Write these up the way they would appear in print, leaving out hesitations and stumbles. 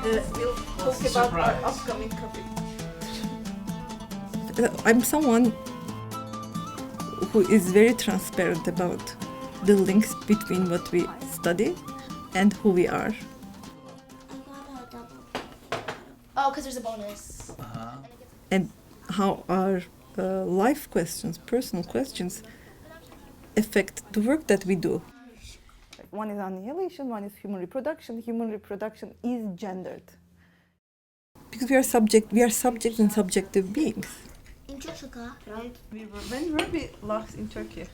we'll talk about our upcoming topic. I'm someone who is very transparent about the links between what we study and who we are. Oh, because there's a bonus. And how our life questions, personal questions, affect the work that we do. One is annihilation, one is human reproduction. Human reproduction is gendered. Because we are subject and subjective beings. In Turkey, right? When were we last in Turkey?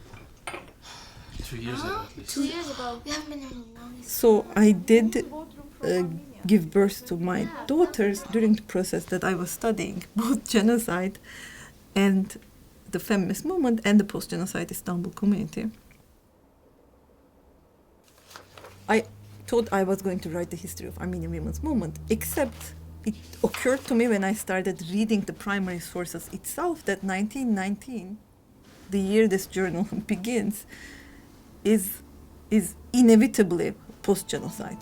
2 years ago at least. 2 years ago. We haven't been there in the longest. So I did give birth to my daughters during the process that I was studying both genocide and the feminist movement and the post-genocide Istanbul community. I thought I was going to write the history of Armenian women's movement, except it occurred to me when I started reading the primary sources itself that 1919, the year this journal begins, is inevitably post-genocide.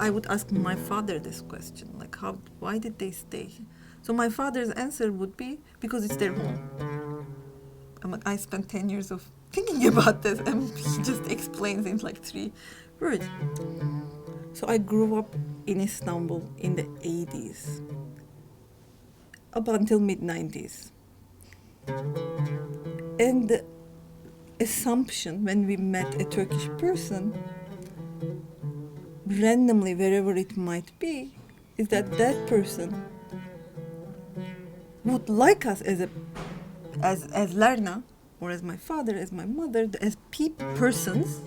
I would ask my father this question, like, why did they stay? So my father's answer would be, because it's their home. I spent 10 years of thinking about this, and he just explains in like 3 words. So I grew up in Istanbul in the 80s, up until mid-90s. And the assumption when we met a Turkish person, randomly, wherever it might be, is that that person would like us as Lerna, or as my father, as my mother, as persons,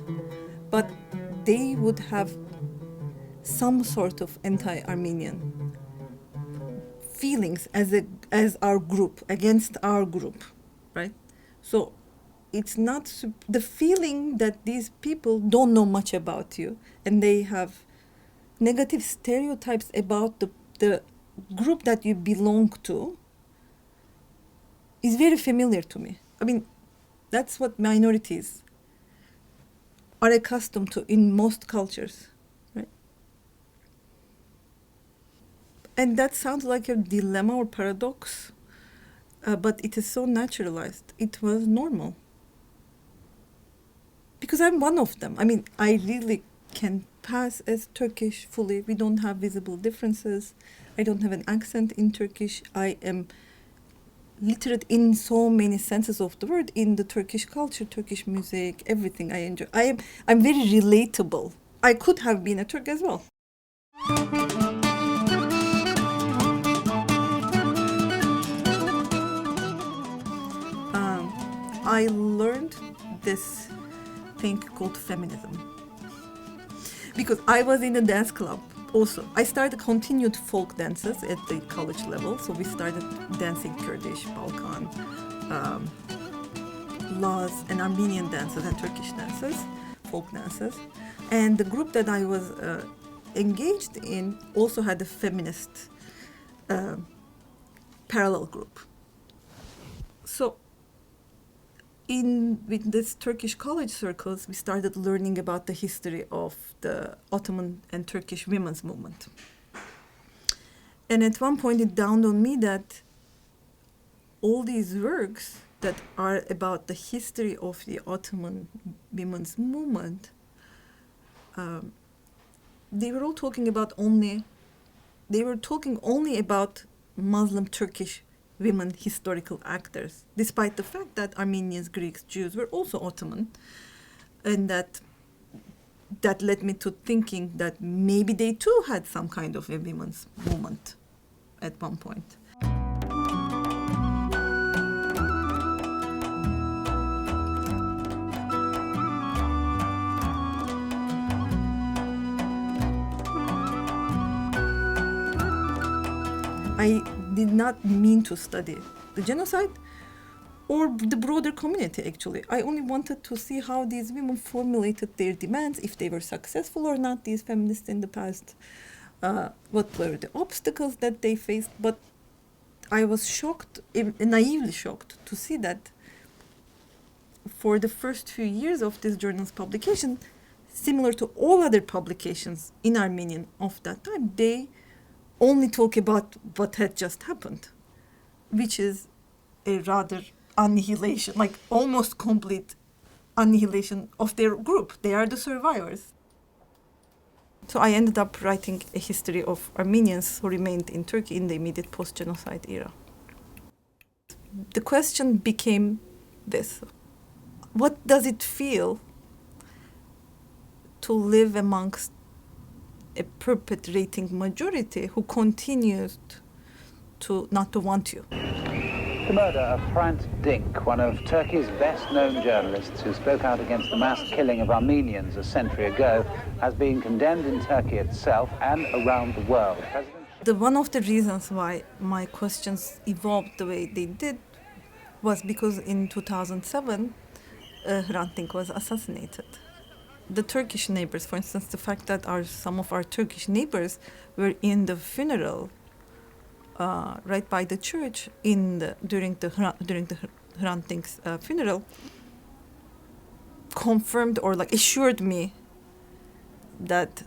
but they would have some sort of anti-Armenian feelings as our group, against our group, right? So it's not the feeling that these people don't know much about you and they have negative stereotypes about the group that you belong to is very familiar to me. I mean, that's what minorities are accustomed to in most cultures, right? And that sounds like a dilemma or paradox, but it is so naturalized. It was normal. Because I'm one of them. I mean, I really can pass as Turkish fully. We don't have visible differences. I don't have an accent in Turkish. I am literate in so many senses of the word, in the Turkish culture, Turkish music, everything I enjoy. I'm very relatable. I could have been a Turk as well. I learned this thing called feminism because I was in a dance club also. I started continued folk dances at the college level, so we started dancing Kurdish, Balkan, Laz and Armenian dances and Turkish dances, folk dances, and the group that I was engaged in also had a feminist parallel group. So with this Turkish college circles, we started learning about the history of the Ottoman and Turkish women's movement. And at one point it dawned on me that all these works that are about the history of the Ottoman women's movement, they were talking only about Muslim Turkish women historical actors, despite the fact that Armenians, Greeks, Jews were also Ottoman, and that led me to thinking that maybe they too had some kind of a women's movement at one point. I did not mean to study the genocide or the broader community, actually. I only wanted to see how these women formulated their demands, if they were successful or not, these feminists in the past, what were the obstacles that they faced. But I was shocked, naively shocked, to see that for the first few years of this journal's publication, similar to all other publications in Armenian of that time, they only talk about what had just happened, which is a rather annihilation, like almost complete annihilation of their group. They are the survivors. So I ended up writing a history of Armenians who remained in Turkey in the immediate post-genocide era. The question became this: what does it feel to live amongst a perpetrating majority who continues to not to want you? The murder of Hrant Dink, one of Turkey's best-known journalists who spoke out against the mass killing of Armenians a century ago, has been condemned in Turkey itself and around the world. One of the reasons why my questions evolved the way they did was because in 2007, Hrant Dink was assassinated. The Turkish neighbors, for instance, the fact that some of our Turkish neighbors were in the funeral right by the church during the Hrant Dink's funeral, confirmed or assured me that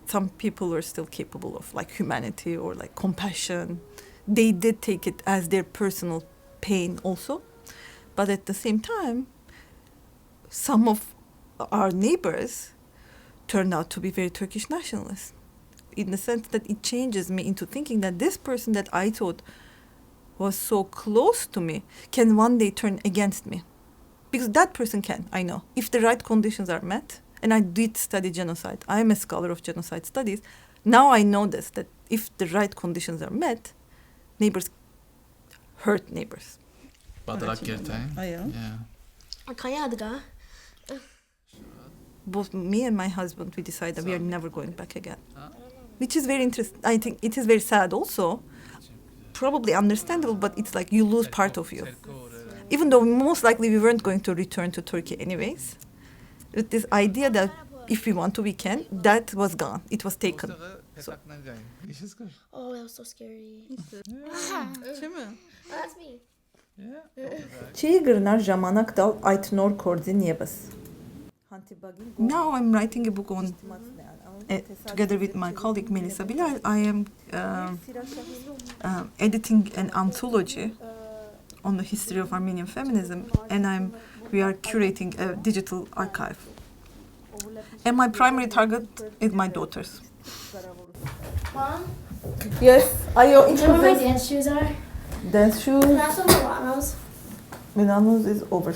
some people were still capable of humanity or compassion. They did take it as their personal pain also, but at the same time, some of our neighbors turned out to be very Turkish nationalists, in the sense that it changes me into thinking that this person that I thought was so close to me can one day turn against me. Because that person can, I know. If the right conditions are met, and I did study genocide, I am a scholar of genocide studies, now I know this, that if the right conditions are met, neighbors hurt neighbors. Badarak Gertay. Yeah. Yeah. Both me and my husband, we decided we are never going back again. Which is very interesting. I think it is very sad also. Probably understandable, but it's like you lose part of you. Even though most likely we weren't going to return to Turkey anyways. With this idea that if we want to, we can, that was gone. It was taken. So. Oh, that was so scary. That's me. Now I'm writing a book on, together with my colleague Melissa Bilal, I am editing an anthology on the history of Armenian feminism, and we are curating a digital archive. And my primary target is my daughters. Mom, Yes, are you do you know where my interested? dance shoes are? Dance shoes, Can I have some Milanos? Milano's is over.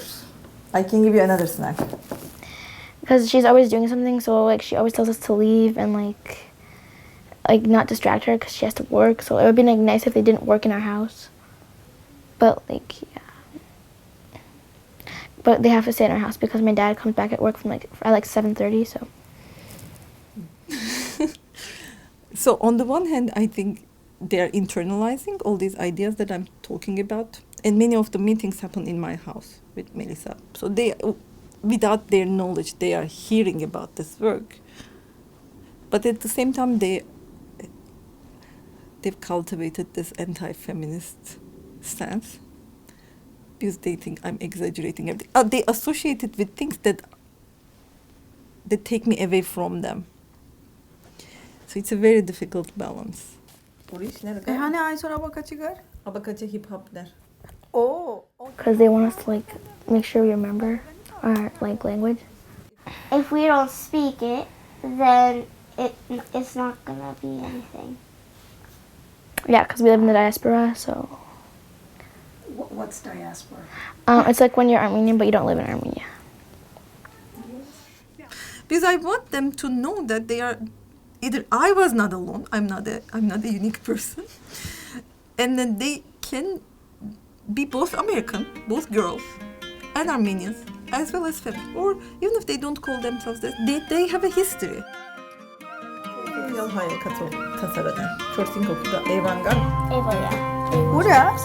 I can give you another snack. Because she's always doing something, so she always tells us to leave and not distract her because she has to work. So it would be nice if they didn't work in our house. But yeah. But they have to stay in our house because my dad comes back at work from at 7:30. So. So on the one hand, I think they're internalizing all these ideas that I'm talking about, and many of the meetings happen in my house with Melissa. So they, without their knowledge, they are hearing about this work. But at the same time, they've cultivated this anti-feminist stance because they think I'm exaggerating everything. They associate it with things that take me away from them. So it's a very difficult balance. Hani ay sonra abakachigar? Abakachi hip hop der. Oh. Because they want us to make sure we remember our language. If we don't speak it, then it's not gonna be anything. Yeah, because we live in the diaspora, so. What's diaspora? It's like when you're Armenian, but you don't live in Armenia. Because I want them to know that they are either I was not alone, I'm not a unique person, and then they can be both American, both girls, and Armenians, as well as feminine, or even if they don't call themselves that, they have a history. Eva, yeah. Ura.